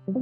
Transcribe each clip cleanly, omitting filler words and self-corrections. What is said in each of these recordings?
Hi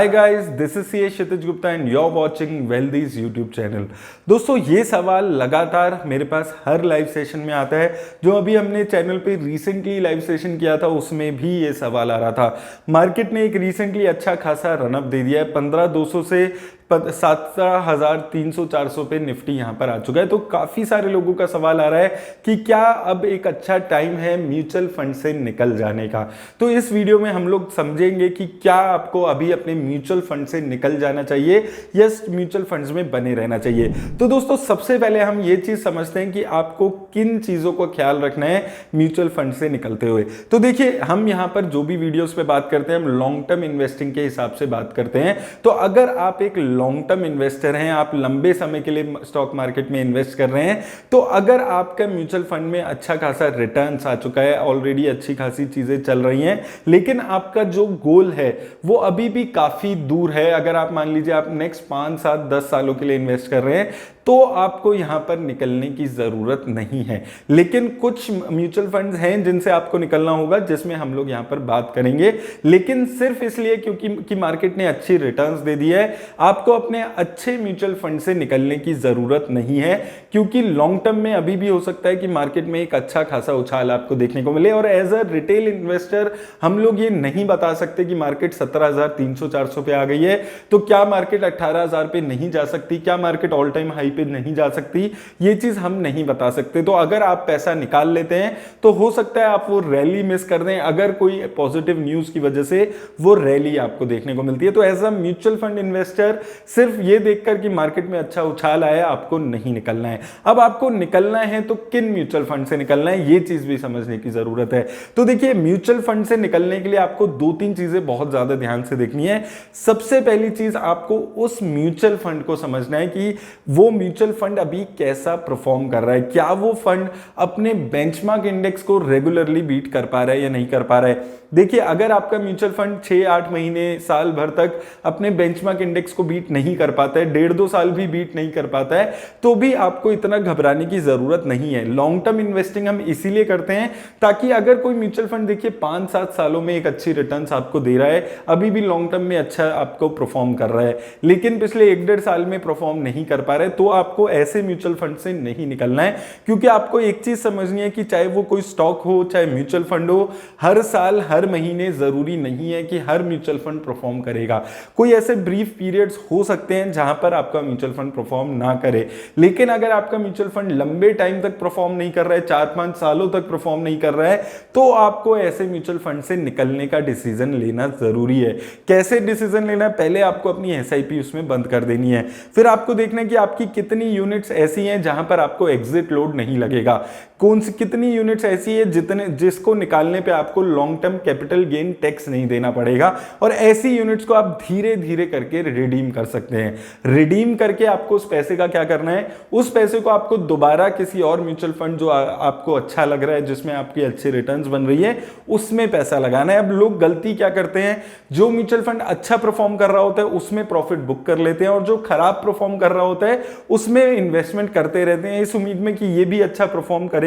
guys, this is C Kshitij Gupta and you are watching Wealthy's YouTube channel. दोस्तों, ये सवाल लगातार मेरे पास हर लाइव सेशन में आता है। जो अभी हमने चैनल पे रिसेंटली लाइव सेशन किया था उसमें भी ये सवाल आ रहा था। मार्केट ने एक रिसेंटली अच्छा खासा रनअप दे दिया है। 15,200 से 17,300-400 पे निफ्टी यहाँ पर आ चुका है। तो काफ़ी सारे लोगों का सवाल आ रहा है कि क्या अब एक अच्छा टाइम है म्यूचुअल फंड से निकल जाने का। तो इस वीडियो में हम लोग समझेंगे कि क्या आपको अभी अपने म्यूचुअल फंड से निकल जाना चाहिए या म्यूचुअल फंड्स में बने रहना चाहिए। तो दोस्तों, सबसे पहले हम ये चीज़ समझते हैं कि आपको किन चीज़ों को ख्याल रखना है म्यूचुअल फंड से निकलते हुए। तो देखिए, हम यहाँ पर जो भी वीडियोस पे बात करते हैं हम लॉन्ग टर्म इन्वेस्टिंग के हिसाब से बात करते हैं। तो अगर आप एक लॉन्ग टर्म इन्वेस्टर हैं, आप लंबे समय के लिए स्टॉक मार्केट में इन्वेस्ट कर रहे हैं, तो अगर आपका म्यूचुअल फंड में अच्छा खासा रिटर्न्स आ चुका है, ऑलरेडी अच्छी खासी चीजें चल रही हैं, लेकिन आपका जो गोल है वो अभी भी काफी दूर है। अगर आप मान लीजिए आप नेक्स्ट 5, 7, 10 सालों के लिए इन्वेस्ट कर रहे हैं तो आपको यहां पर निकलने की जरूरत नहीं है। लेकिन कुछ म्यूचुअल फंड्स हैं जिनसे आपको निकलना होगा, जिसमें हम लोग यहां पर बात करेंगे। लेकिन सिर्फ इसलिए क्योंकि मार्केट ने अच्छी रिटर्न्स दे दी है, आपको अपने अच्छे म्यूचुअल फंड से निकलने की जरूरत नहीं है। क्योंकि लॉन्ग टर्म में अभी भी हो सकता है कि मार्केट में एक अच्छा खासा उछाल आपको देखने को मिले। और एज अ रिटेल इन्वेस्टर हम लोग ये नहीं बता सकते कि मार्केट 17,300-400 पे आ गई है तो क्या मार्केट 18,000 पे नहीं जा सकती, क्या मार्केट ऑल टाइम हाई पे नहीं जा सकती, ये चीज हम नहीं बता सकते। तो अगर आप पैसा निकाल लेते हैं तो हो सकता है आप वो रैली मिस कर दें, अगर कोई पॉजिटिव न्यूज की वजह से वो रैली आपको देखने को मिलती है। तो as a mutual fund investor सिर्फ ये देखकर कि मार्केट में अच्छा उछाल आया आपको नहीं निकलना है। अब आपको निकलना है तो किन म्यूचुअल फंड से निकलना है, ये चीज भी समझने की जरूरत है। तो देखिए, म्यूचुअल फंड से निकलने के लिए आपको 2-3 चीजें बहुत ज्यादा ध्यान से देखनी है। सबसे पहली चीज, आपको उस म्यूचुअल फंड को समझना है कि वो म्यूचुअल फंड अभी कैसा परफॉर्म कर रहा है। क्या वो फंड अपने बेंचमार्क इंडेक्स को रेगुलरली बीट कर पा रहा है या नहीं कर पा रहा है। देखिए, अगर आपका म्यूचुअल फंड 6-8 महीने, साल भर तक अपने बेंचमार्क इंडेक्स को बीट नहीं कर पाता है, 1.5-2 साल भी बीट नहीं कर पाता है, तो भी आपको इतना घबराने की जरूरत नहीं है। लॉन्ग टर्म इन्वेस्टिंग हम इसीलिए करते हैं ताकि अगर कोई म्यूचुअल फंड देखिए 5-7 सालों में एक अच्छी रिटर्न्स आपको दे रहा है, अभी भी लॉन्ग टर्म में अच्छा आपको परफॉर्म कर रहा है, लेकिन पिछले 1-1.5 साल में परफॉर्म नहीं कर पा रहे, तो आपको ऐसे म्यूचुअल फंड से नहीं निकलना है। क्योंकि आपको एक चीज समझनी है कि चाहे वो कोई स्टॉक हो चाहे म्यूचुअल फंड हो, हर साल हर महीने जरूरी नहीं है कि हर म्यूचुअल फंड परफॉर्म करेगा। कोई ऐसे ब्रीफ पीरियड्स हो सकते हैं जहां पर आपका म्यूचुअल फंड परफॉर्म ना करे, लेकिन अगर आपका म्यूचुअल फंड लंबे टाइम तक परफॉर्म नहीं कर रहा है, 4-5 सालों तक परफॉर्म नहीं कर रहा है, तो आपको ऐसे म्यूचुअल फंड से निकलने का डिसीजन लेना जरूरी है। कैसे डिसीजन लेना है, पहले आपको अपनी एसआईपी उसमें बंद कर देनी है। फिर आपको देखना है कि आपकी कितनी यूनिट्स ऐसी हैं जहां पर आपको एग्जिट लोड नहीं लगेगा, कौन सी कितनी यूनिट्स ऐसी है जिसको निकालने पे आपको long term capital gain tax नहीं देना पड़ेगा, और ऐसी यूनिट्स को आप धीरे धीरे करके रिडीम कर सकते हैं। रिडीम करके आपको उस पैसे का क्या करना है, उस पैसे को आपको दोबारा किसी और म्यूचुअल फंड जो आपको अच्छा लग रहा है, जिसमें आपकी अच्छी रिटर्न्स बन रही है, उसमें पैसा लगाना है। अब लोग गलती क्या करते हैं, जो म्यूचुअल फंड अच्छा परफॉर्म कर रहा होता है उसमें प्रॉफिट बुक कर लेते हैं, और जो खराब परफॉर्म कर रहा होता है उसमें इन्वेस्टमेंट करते रहते हैं इस उम्मीद में कि ये भी अच्छा परफॉर्म करेगा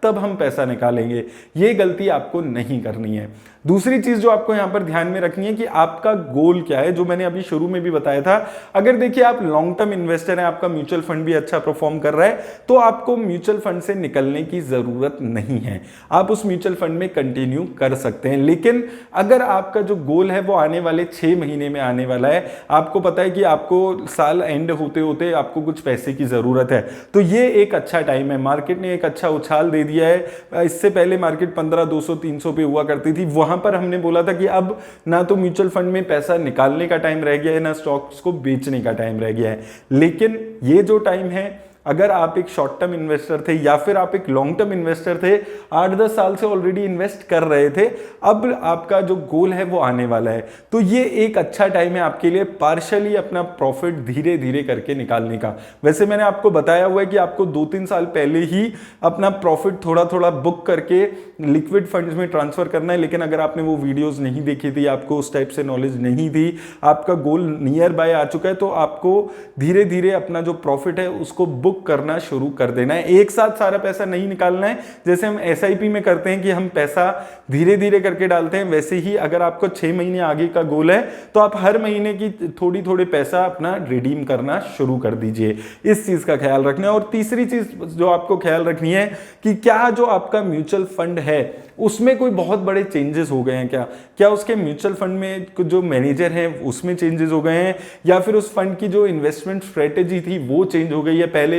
तब हम पैसा निकालेंगे। ये गलती आपको नहीं करनी है। दूसरी चीज जो आपको यहां पर ध्यान में रखनी है कि आपका गोल क्या है, जो मैंने अभी शुरू में भी बताया था। अगर देखिए आप लॉन्ग टर्म इन्वेस्टर हैं, आपका म्यूचुअल फंड भी अच्छा परफॉर्म कर रहा है, तो आपको म्यूचुअल फंड से निकलने की जरूरत नहीं है, आप उस म्यूचुअल फंड में कंटिन्यू कर सकते हैं। लेकिन अगर आपका जो गोल है वो आने वाले 6 महीने में आने वाला है, आपको पता है कि आपको साल एंड होते होते आपको कुछ पैसे की जरूरत है, तो ये एक अच्छा टाइम है। मार्केट ने एक अच्छा उछाल दे दिया है। इससे पहले मार्केट 15,200-300 पे हुआ करती थी, वहां पर हमने बोला था कि अब ना तो म्यूचुअल फंड में पैसा निकालने का टाइम रह गया है, ना स्टॉक्स को बेचने का टाइम रह गया है। लेकिन ये जो टाइम है, अगर आप एक शॉर्ट टर्म इन्वेस्टर थे या फिर आप एक लॉन्ग टर्म इन्वेस्टर थे, 8-10 साल से ऑलरेडी इन्वेस्ट कर रहे थे, अब आपका जो गोल है वो आने वाला है, तो ये एक अच्छा टाइम है आपके लिए पार्शियली अपना प्रॉफिट धीरे धीरे करके निकालने का। वैसे मैंने आपको बताया हुआ है कि आपको 2-3 साल पहले ही अपना प्रॉफिट थोड़ा थोड़ा बुक करके लिक्विड फंड्स में ट्रांसफर करना है, लेकिन अगर आपने वो वीडियोस नहीं देखी थी, आपको उस टाइप से नॉलेज नहीं थी, आपका गोल नियर बाय आ चुका है, तो आपको धीरे धीरे अपना जो प्रॉफिट है उसको बुक बुक करना शुरू कर देना है। एक साथ सारा पैसा नहीं निकालना है। जैसे हम एसआईपी में करते हैं कि हम पैसा धीरे धीरे करके डालते हैं, वैसे ही अगर आपको 6 महीने आगे का गोल है तो आप हर महीने की थोड़ी थोड़ी पैसा अपना रिडीम करना शुरू कर दीजिए। इस चीज का ख्याल रखना है। और तीसरी चीज जो आपको ख्याल रखनी है कि क्या जो आपका म्यूचुअल फंड है उसमें कोई बहुत बड़े चेंजेस हो गए हैं, क्या उसके म्यूचुअल फंड में जो मैनेजर हैं उसमें चेंजेस हो गए हैं, या फिर उस फंड की जो इन्वेस्टमेंट स्ट्रेटेजी थी वो चेंज हो गई है। पहले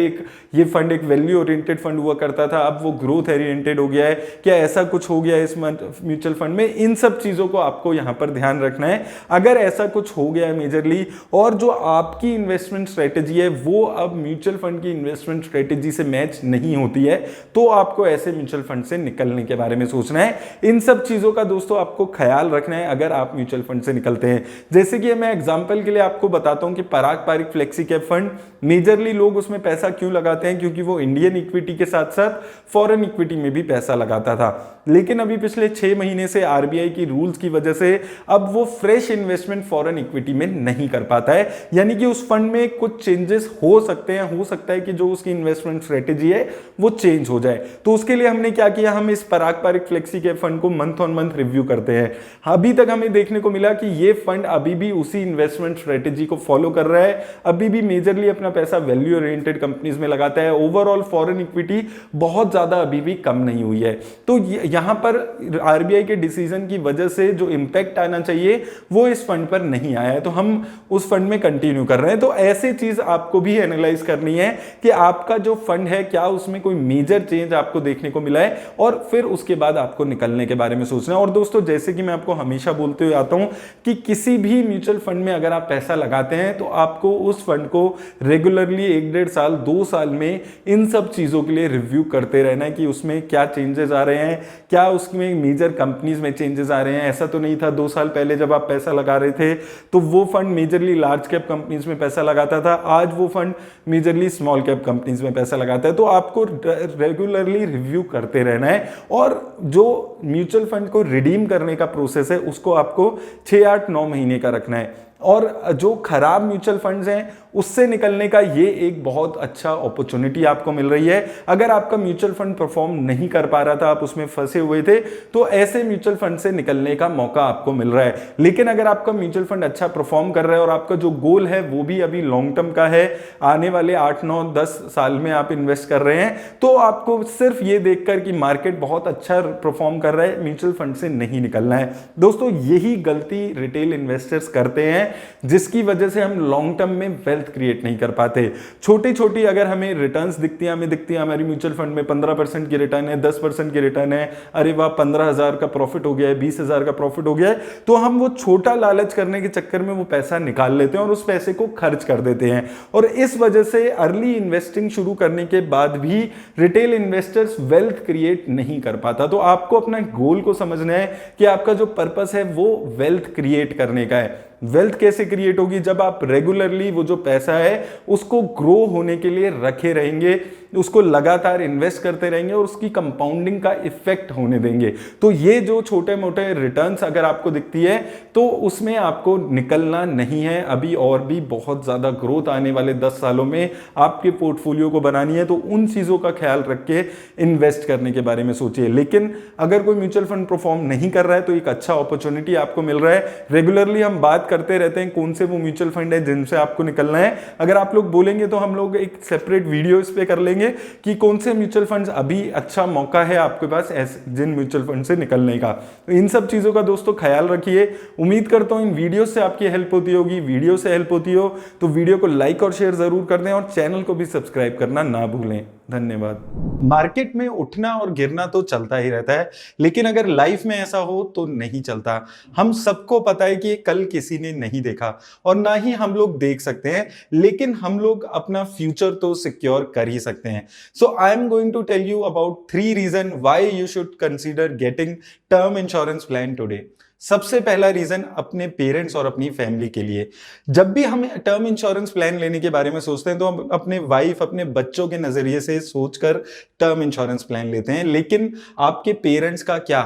ये फंड एक वैल्यू ओरिएंटेड फंड हुआ करता था, अब वो ग्रोथ ओरिएंटेड हो गया है, क्या ऐसा कुछ हो गया है इस म्यूचुअल फंड में? इन सब चीजों को आपको यहां पर ध्यान रखना है। अगर ऐसा कुछ हो गया है मेजरली और जो आपकी इन्वेस्टमेंट स्ट्रेटेजी है वो अब म्यूचुअल फंड की इन्वेस्टमेंट स्ट्रेटेजी से मैच नहीं होती है, तो आपको ऐसे म्यूचुअल फंड से निकलने के बारे में सोचना है। इन सब चीजों का दोस्तों आपको ख्याल रखना है अगर आप म्यूचुअल फंड से निकलते हैं। जैसे कि मैं एग्जांपल के लिए आपको बताता हूं कि Parag Parikh flexi cap fund, majorly लोग उसमें पैसा क्यों लगाते हैं? क्योंकि वो इंडियन इक्विटी के साथ साथ फॉरेन इक्विटी में भी पैसा लगाता था, लेकिन अभी पिछले 6 महीने से आरबीआई की रूल्स की वजह से अब वो फ्रेश इन्वेस्टमेंट फॉरेन इक्विटी में नहीं कर पाता है। यानी कि उस फंड में कुछ चेंजेस हो सकते हैं, हो सकता है कि जो उसकी इन्वेस्टमेंट स्ट्रेटेजी है वो चेंज हो जाए। तो उसके लिए हमने क्या किया, हम इस पराग पारिक फ्लेक्सी कैप फंड को मंथ ऑन मंथ रिव्यू करते हैं। अभी तक हमें देखने को मिला कि ये फंड अभी भी उसी इन्वेस्टमेंट स्ट्रेटेजी को फॉलो कर रहा है, अभी भी मेजरली अपना पैसा वैल्यू ओरिएंटेड कंपनीज में लगाता है। ओवरऑल फॉरेन इक्विटी बहुत ज्यादा अभी भी कम नहीं हुई है। तो यहां पर आरबीआई के डिसीजन की वजह से जो इंपैक्ट आना चाहिए वो इस फंड पर नहीं आया है, तो हम उस फंड में कंटिन्यू कर रहे हैं। तो ऐसी चीज आपको भी एनालाइज करनी है कि आपका जो फंड है क्या उसमें कोई मेजर चेंज आपको देखने को मिला है, और फिर उसके बाद आपको निकलने के बारे में सोचना है। और दोस्तों जैसे कि मैं आपको हमेशा बोलते हुए आता हूं कि किसी भी म्यूचुअल फंड में अगर आप पैसा लगाते हैं तो आपको उस फंड को रेगुलरली 1-1.5 साल 2 साल में इन सब चीजों के लिए रिव्यू करते रहना है कि उसमें क्या चेंजेस आ रहे हैं, क्या उसमें मेजर कंपनीज में चेंजेस आ रहे हैं। ऐसा तो नहीं था 2 साल पहले जब आप पैसा लगा रहे थे तो वो fund majorly large cap companies में पैसा लगाता था, आज वो fund majorly small cap companies में पैसा लगाता है। तो आपको रेगुलरली रिव्यू करते रहना है, और जो म्यूचुअल फंड को रिडीम करने का प्रोसेस है उसको आपको 6, 8, 9 महीने का रखना है। और जो खराब म्यूचुअल फंड्स हैं उससे निकलने का ये एक बहुत अच्छा अपॉर्चुनिटी आपको मिल रही है। अगर आपका म्यूचुअल फंड परफॉर्म नहीं कर पा रहा था, आप उसमें फंसे हुए थे, तो ऐसे म्यूचुअल फंड से निकलने का मौका आपको मिल रहा है। लेकिन अगर आपका म्यूचुअल फंड अच्छा परफॉर्म कर रहा है और आपका जो गोल है वो भी अभी लॉन्ग टर्म का है, आने वाले 8, 9, 10 साल में आप इन्वेस्ट कर रहे हैं, तो आपको सिर्फ ये देखकर कि मार्केट बहुत अच्छा परफॉर्म कर रहा है म्यूचुअल फंड से नहीं निकलना है। दोस्तों यही गलती रिटेल इन्वेस्टर्स करते हैं, जिसकी वजह से हम लॉन्ग टर्म में वेल्थ क्रिएट नहीं कर पाते। छोटी छोटी अगर हमें रिटर्न्स दिखती है, हमें दिखती है हमारी म्यूचुअल फंड में 15% की रिटर्न है, 10% की रिटर्न है, अरे वाह 15,000 का प्रॉफिट हो गया है, 20,000 का प्रॉफिट हो गया है, तो हम वो छोटा लालच करने के चक्कर में वो पैसा निकाल लेते हैं और उस पैसे को खर्च कर देते हैं। और इस वजह से अर्ली इन्वेस्टिंग शुरू करने के बाद भी रिटेल इन्वेस्टर्स वेल्थ क्रिएट नहीं कर पाता। तो आपको अपना गोल को समझना है कि आपका जो पर्पस है वो वेल्थ क्रिएट करने का है। वेल्थ कैसे क्रिएट होगी? जब आप रेगुलरली वो जो पैसा है उसको ग्रो होने के लिए रखे रहेंगे, उसको लगातार इन्वेस्ट करते रहेंगे और उसकी कंपाउंडिंग का इफेक्ट होने देंगे। तो ये जो छोटे मोटे रिटर्न्स अगर आपको दिखती है तो उसमें आपको निकलना नहीं है। अभी और भी बहुत ज्यादा ग्रोथ आने वाले 10 सालों में आपके पोर्टफोलियो को बनानी है, तो उन चीजों का ख्याल रख के इन्वेस्ट करने के बारे में सोचिए। लेकिन अगर कोई म्यूचुअल फंड परफॉर्म नहीं कर रहा है तो एक अच्छा अपॉर्चुनिटी आपको मिल रहा है। रेगुलरली हम बात करते रहते हैं कौन से वो म्यूचुअल फंड है जिनसे आपको निकलना है। अगर आप लोग बोलेंगे तो हम लोग एक सेपरेट वीडियो इस पे कर लेंगे कि कौन से म्यूचुअल फंड्स अभी अच्छा मौका है आपके पास जिन म्यूचुअल फंड से निकलने का। तो इन सब चीजों का दोस्तों ख्याल रखिए। उम्मीद करता हूं इन वीडियो से आपकी हेल्प होती होगी। वीडियो से हेल्प होती हो तो वीडियो को लाइक और शेयर जरूर कर दें और चैनल को भी सब्सक्राइब करना ना भूलें। धन्यवाद। मार्केट में उठना और गिरना तो चलता ही रहता है, लेकिन अगर लाइफ में ऐसा हो तो नहीं चलता। हम सबको पता है कि कल किसी ने नहीं देखा और ना ही हम लोग देख सकते हैं, लेकिन हम लोग अपना फ्यूचर तो सिक्योर कर ही सकते हैं। So I am going to tell you about 3 reason why you should consider getting term insurance plan today. सबसे पहला रीजन अपने पेरेंट्स और अपनी फैमिली के लिए। जब भी हम टर्म इंश्योरेंस प्लान लेने के बारे में सोचते हैं तो हम अपने वाइफ, अपने बच्चों के नजरिए से सोचकर टर्म इंश्योरेंस प्लान लेते हैं। लेकिन आपके पेरेंट्स का क्या?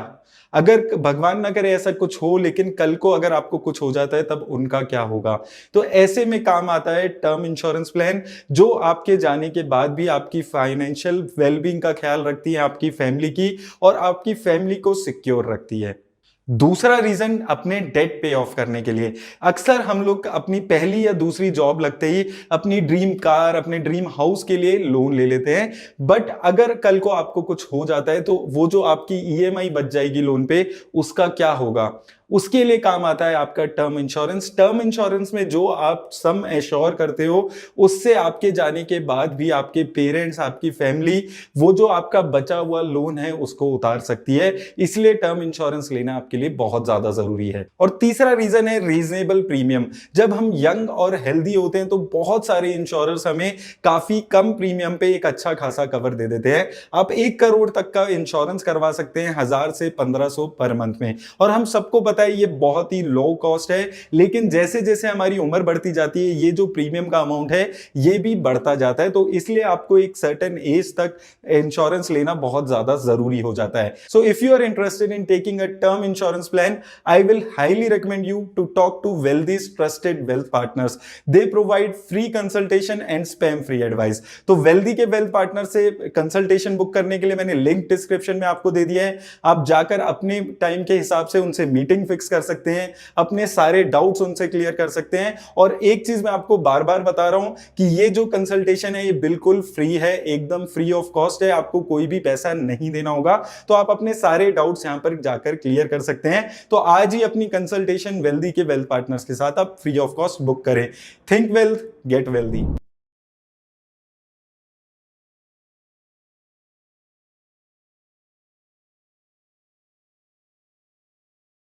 अगर भगवान ना करे ऐसा कुछ हो, लेकिन कल को अगर आपको कुछ हो जाता है तब उनका क्या होगा। तो ऐसे में काम आता है टर्म इंश्योरेंस प्लान, जो आपके जाने के बाद भी आपकी फाइनेंशियल वेलबींग का ख्याल रखती है, आपकी फैमिली की, और आपकी फैमिली को सिक्योर रखती है। दूसरा रीजन अपने डेट पे ऑफ करने के लिए। अक्सर हम लोग अपनी पहली या दूसरी जॉब लगते ही अपनी ड्रीम कार, अपने ड्रीम हाउस के लिए लोन ले लेते हैं, बट अगर कल को आपको कुछ हो जाता है तो वो जो आपकी ईएमआई बच जाएगी लोन पे, उसका क्या होगा। उसके लिए काम आता है आपका टर्म इंश्योरेंस। टर्म इंश्योरेंस में जो आप सम एश्योर करते हो, उससे आपके जाने के बाद भी आपके पेरेंट्स, आपकी फैमिली, वो जो आपका बचा हुआ लोन है उसको उतार सकती है। इसलिए टर्म इंश्योरेंस लेना आपके लिए बहुत ज्यादा जरूरी है। और तीसरा रीजन है रीजनेबल प्रीमियम। जब हम यंग और हेल्दी होते हैं तो बहुत सारे इंश्योरर्स हमें काफी कम प्रीमियम पे एक अच्छा खासा कवर दे देते हैं। आप 1 करोड़ तक का इंश्योरेंस करवा सकते हैं 1000 से 1500 पर मंथ में। और हम सबको पता है ये बहुत ही लो कॉस्ट है, लेकिन जैसे जैसे हमारी उम्र बढ़ती जाती है ये जो प्रीमियम का अमाउंट है ये भी बढ़ता जाता है। तो इसलिए आपको एक सर्टेन एज तक इंश्योरेंस लेना बहुत ज्यादा जरूरी हो जाता है। So if you are interested in taking a term insurance plan, I will highly recommend you to talk to Wealthy's trusted wealth partners. They provide free consultation and spam free advice. तो Wealthy के wealth partner से consultation book करने के लिए मैंने link description में आपको दे दिया है। आप जाकर अपने टाइम के हिसाब से उनसे मीटिंग फिक्स कर सकते हैं, अपने सारे डाउट्स उनसे क्लियर कर सकते हैं। और एक चीज मैं आपको बार बार बता रहा हूं कि ये जो कंसल्टेशन है ये बिल्कुल फ्री है, एकदम फ्री ऑफ कॉस्ट है, आपको कोई भी पैसा नहीं देना होगा। तो आप अपने सारे डाउट्स यहां पर जाकर क्लियर कर सकते हैं। तो आज ही अपनी कंसल्टेशन वेल्दी के वेल्थ पार्टनर्स के साथ आप फ्री ऑफ कॉस्ट बुक करें। Think wealth, get wealthy.